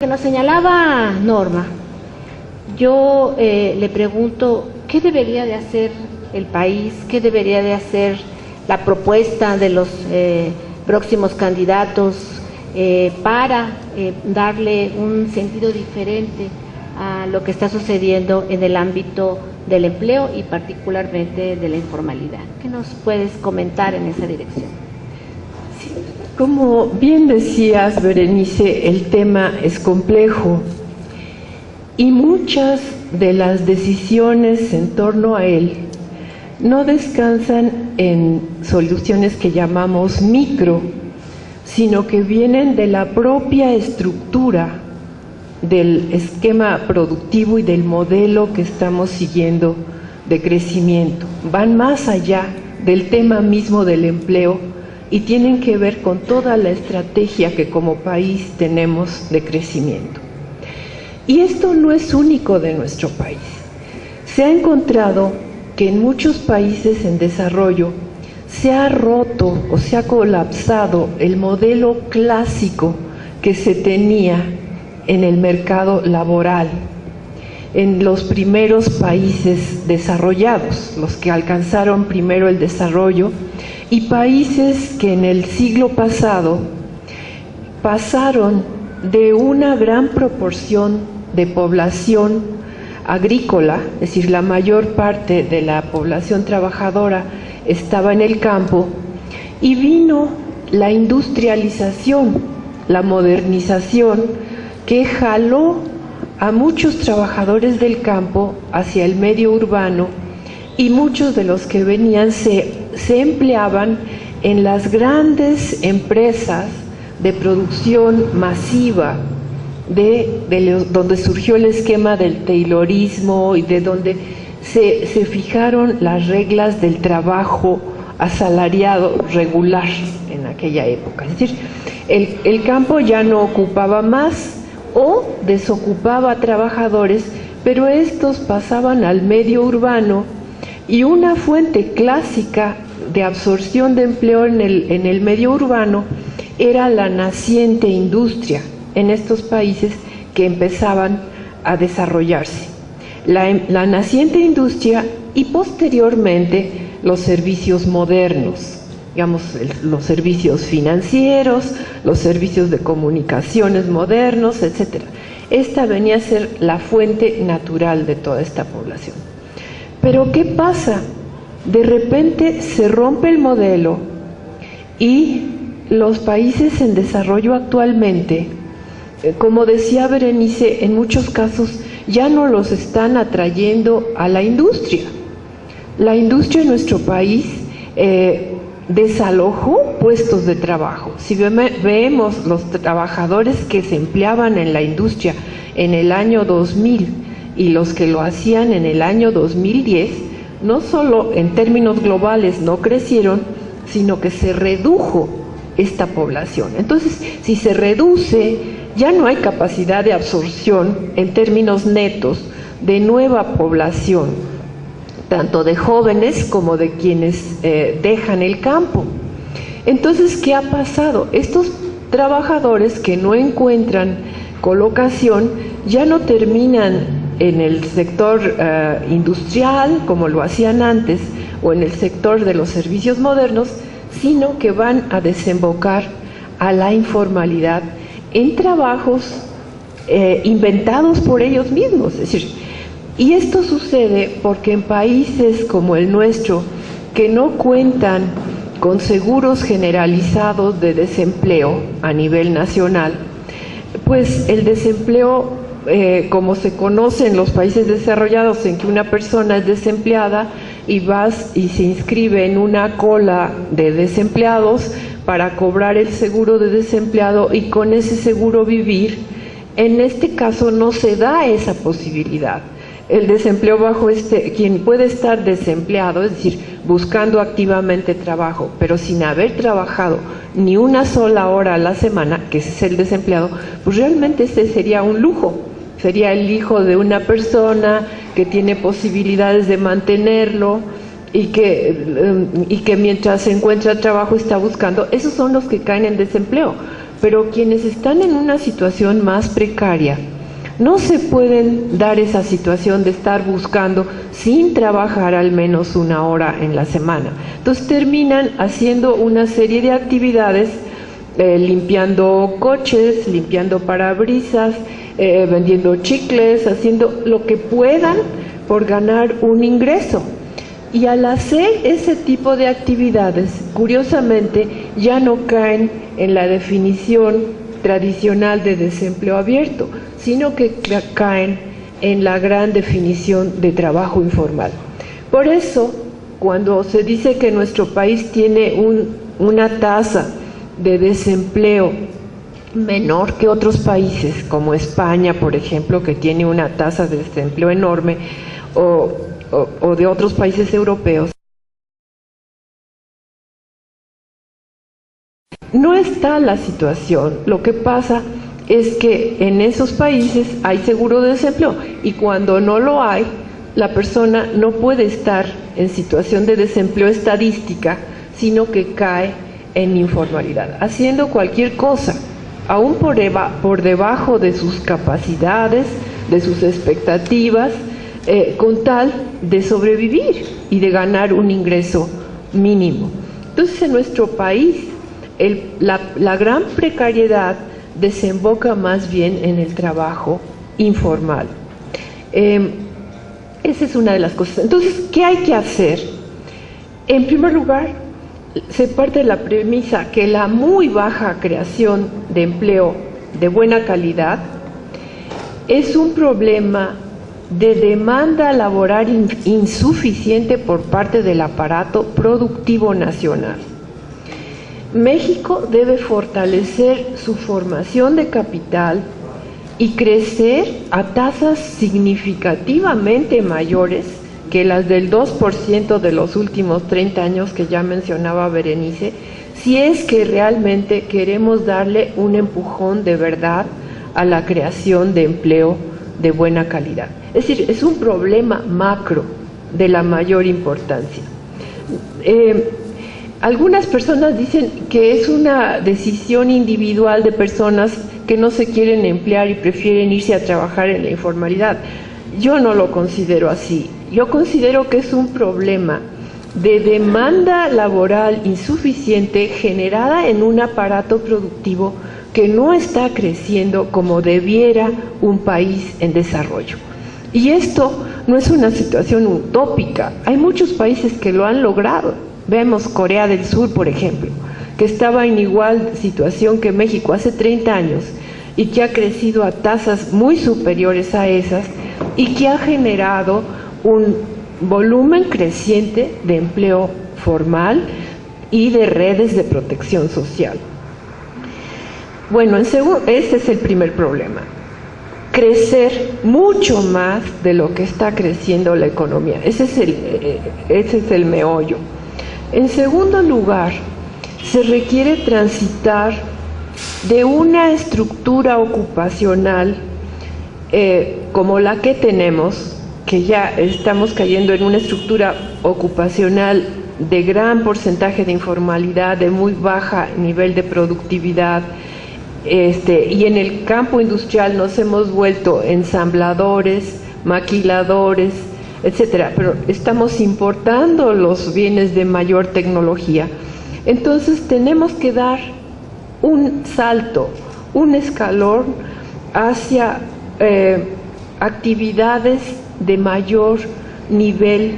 Que nos señalaba Norma, yo le pregunto, ¿qué debería de hacer el país? ¿Qué debería de hacer la propuesta de los próximos candidatos para darle un sentido diferente a lo que está sucediendo en el ámbito del empleo y particularmente de la informalidad? ¿Qué nos puedes comentar en esa dirección? Como bien decías, Berenice, el tema es complejo y muchas de las decisiones en torno a él no descansan en soluciones que llamamos micro, sino que vienen de la propia estructura del esquema productivo y del modelo que estamos siguiendo de crecimiento. Van más allá del tema mismo del empleo y tienen que ver con toda la estrategia que como país tenemos de crecimiento. Y esto no es único de nuestro país. Se ha encontrado que en muchos países en desarrollo se ha roto o se ha colapsado el modelo clásico que se tenía en el mercado laboral en los primeros países desarrollados, los que alcanzaron primero el desarrollo, y países que en el siglo pasado pasaron de una gran proporción de población agrícola, es decir, la mayor parte de la población trabajadora estaba en el campo, y vino la industrialización, la modernización, que jaló a muchos trabajadores del campo hacia el medio urbano, y muchos de los que venían se empleaban en las grandes empresas de producción masiva, donde surgió el esquema del taylorismo y de donde se fijaron las reglas del trabajo asalariado regular en aquella época. Es decir, el campo ya no ocupaba más o desocupaba trabajadores, pero estos pasaban al medio urbano, y una fuente clásica de absorción de empleo en el medio urbano era la naciente industria en estos países que empezaban a desarrollarse. La naciente industria y posteriormente los servicios modernos, digamos, los servicios financieros, los servicios de comunicaciones modernos, etc. Esta venía a ser la fuente natural de toda esta población. Pero ¿qué pasa? De repente se rompe el modelo y los países en desarrollo actualmente, como decía Berenice, en muchos casos ya no los están atrayendo a la industria. La industria en nuestro país desalojó puestos de trabajo. Si vemos los trabajadores que se empleaban en la industria en el año 2000 y los que lo hacían en el año 2010, no solo en términos globales no crecieron, sino que se redujo esta población. Entonces, si se reduce, ya no hay capacidad de absorción en términos netos de nueva población, tanto de jóvenes como de quienes dejan el campo. Entonces, ¿qué ha pasado? Estos trabajadores que no encuentran colocación ya no terminan en el sector industrial, como lo hacían antes, o en el sector de los servicios modernos, sino que van a desembocar a la informalidad en trabajos inventados por ellos mismos. Es decir, y esto sucede porque en países como el nuestro, que no cuentan con seguros generalizados de desempleo a nivel nacional, pues el desempleo, como se conoce en los países desarrollados, en que una persona es desempleada y vas y se inscribe en una cola de desempleados para cobrar el seguro de desempleado y con ese seguro vivir, en este caso no se da esa posibilidad. El desempleo quien puede estar desempleado, es decir, buscando activamente trabajo, pero sin haber trabajado ni una sola hora a la semana, que ese es el desempleado, pues realmente ese sería un lujo. Sería el hijo de una persona que tiene posibilidades de mantenerlo y que mientras se encuentra trabajo está buscando. Esos son los que caen en desempleo. pero quienes están en una situación más precaria no se pueden dar esa situación de estar buscando sin trabajar al menos 1 hora en la semana. Entonces terminan haciendo una serie de actividades, limpiando coches, limpiando parabrisas, vendiendo chicles, haciendo lo que puedan por ganar un ingreso. Y al hacer ese tipo de actividades, curiosamente, ya no caen en la definición tradicional de desempleo abierto, sino que caen en la gran definición de trabajo informal. Por eso, cuando se dice que nuestro país tiene una tasa de desempleo menor que otros países, como España, por ejemplo, que tiene una tasa de desempleo enorme, o de otros países europeos, no está la situación. Lo que pasa es que en esos países hay seguro de desempleo y cuando no lo hay, la persona no puede estar en situación de desempleo estadística, sino que cae en informalidad, haciendo cualquier cosa, aún por debajo de sus capacidades, de sus expectativas, con tal de sobrevivir y de ganar un ingreso mínimo. Entonces, en nuestro país, la gran precariedad desemboca más bien en el trabajo informal. Esa es una de las cosas. Entonces, ¿qué hay que hacer? En primer lugar, se parte de la premisa que la muy baja creación de empleo de buena calidad es un problema de demanda laboral insuficiente por parte del aparato productivo nacional. México debe fortalecer su formación de capital y crecer a tasas significativamente mayores que las del 2% de los últimos 30 años que ya mencionaba Berenice, si es que realmente queremos darle un empujón de verdad a la creación de empleo de buena calidad. Es decir, es un problema macro de la mayor importancia. Algunas personas dicen que es una decisión individual de personas que no se quieren emplear y prefieren irse a trabajar en la informalidad. Yo no lo considero así. Yo considero que es un problema de demanda laboral insuficiente generada en un aparato productivo que no está creciendo como debiera un país en desarrollo. Y esto no es una situación utópica. Hay muchos países que lo han logrado. Vemos Corea del Sur, por ejemplo, que estaba en igual situación que México hace 30 años y que ha crecido a tasas muy superiores a esas y que ha generado un volumen creciente de empleo formal y de redes de protección social. Bueno, ese es el primer problema. Crecer mucho más de lo que está creciendo la economía. Ese es el meollo. En segundo lugar, se requiere transitar de una estructura ocupacional como la que tenemos, que ya estamos cayendo en una estructura ocupacional de gran porcentaje de informalidad, de muy baja nivel de productividad, y en el campo industrial nos hemos vuelto ensambladores, maquiladores, etcétera, pero estamos importando los bienes de mayor tecnología. Entonces tenemos que dar un salto, un escalón hacia actividades de mayor nivel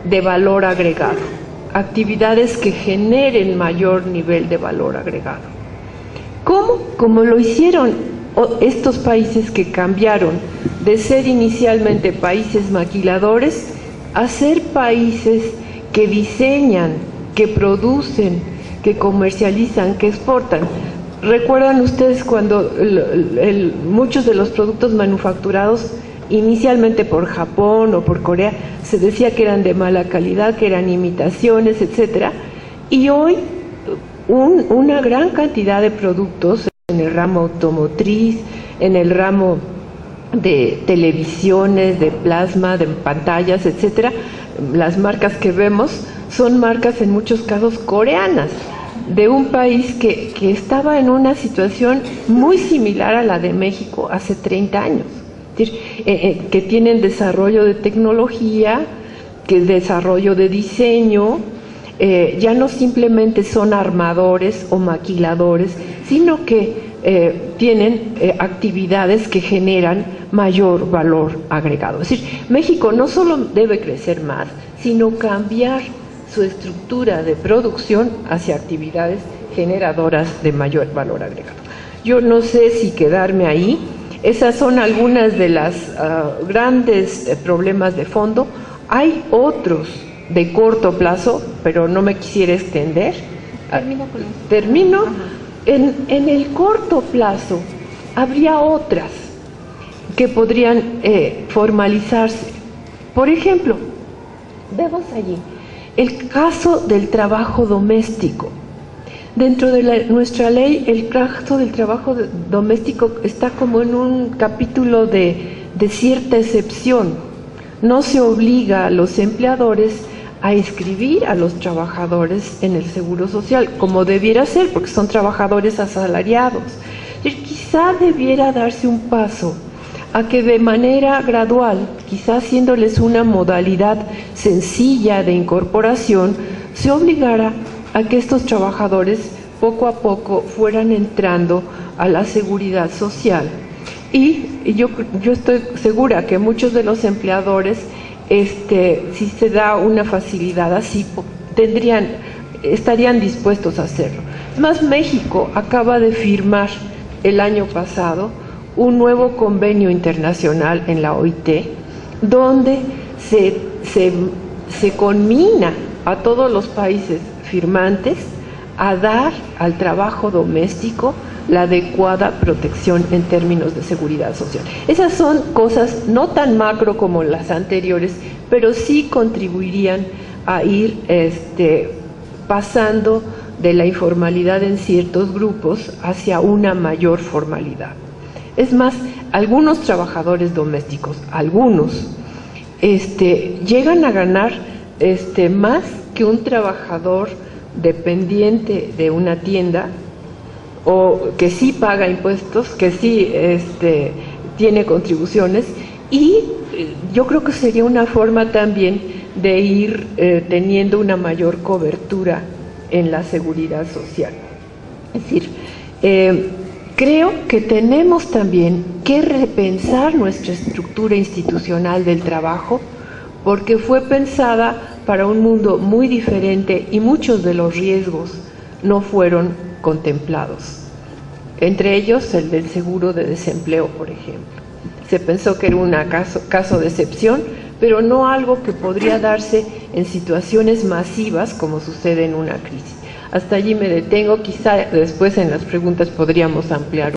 de valor agregado, actividades que generen mayor nivel de valor agregado. ¿Cómo? Como lo hicieron estos países que cambiaron de ser inicialmente países maquiladores a ser países que diseñan, que producen, que comercializan, que exportan. ¿Recuerdan ustedes cuando muchos de los productos manufacturados inicialmente por Japón o por Corea se decía que eran de mala calidad, que eran imitaciones, etcétera? Y hoy una gran cantidad de productos en el ramo automotriz, en el ramo de televisiones, de plasma, de pantallas, etcétera, las marcas que vemos son marcas en muchos casos coreanas. de un país que estaba en una situación muy similar a la de México hace 30 años, es decir, que tienen desarrollo de tecnología, que desarrollo de diseño, ya no simplemente son armadores o maquiladores, sino que tienen actividades que generan mayor valor agregado. Es decir, México no solo debe crecer más, sino cambiar su estructura de producción hacia actividades generadoras de mayor valor agregado. Yo no sé si quedarme ahí. Esas son algunas de las grandes problemas de fondo. Hay otros de corto plazo, pero no me quisiera extender. Termino. En el corto plazo habría otras que podrían formalizarse. Por ejemplo, vemos allí el caso del trabajo doméstico. Dentro de nuestra ley, el caso del trabajo doméstico está como en un capítulo de cierta excepción. No se obliga a los empleadores a inscribir a los trabajadores en el Seguro Social, como debiera ser, porque son trabajadores asalariados. Quizá debiera darse un paso a que de manera gradual, quizá haciéndoles una modalidad sencilla de incorporación, se obligara a que estos trabajadores poco a poco fueran entrando a la seguridad social. Y yo estoy segura que muchos de los empleadores, si se da una facilidad así, estarían dispuestos a hacerlo. Además, México acaba de firmar el año pasado un nuevo convenio internacional en la OIT, donde se conmina a todos los países firmantes a dar al trabajo doméstico la adecuada protección en términos de seguridad social. Esas son cosas no tan macro como las anteriores, pero sí contribuirían a ir pasando de la informalidad en ciertos grupos hacia una mayor formalidad. Es más, algunos trabajadores domésticos, llegan a ganar más que un trabajador dependiente de una tienda, o que sí paga impuestos, que sí tiene contribuciones, y yo creo que sería una forma también de ir teniendo una mayor cobertura en la seguridad social. Es decir, creo que tenemos también que repensar nuestra estructura institucional del trabajo, porque fue pensada para un mundo muy diferente y muchos de los riesgos no fueron contemplados. Entre ellos el del seguro de desempleo, por ejemplo. Se pensó que era un caso de excepción, pero no algo que podría darse en situaciones masivas como sucede en una crisis. Hasta allí me detengo, quizá después en las preguntas podríamos ampliar.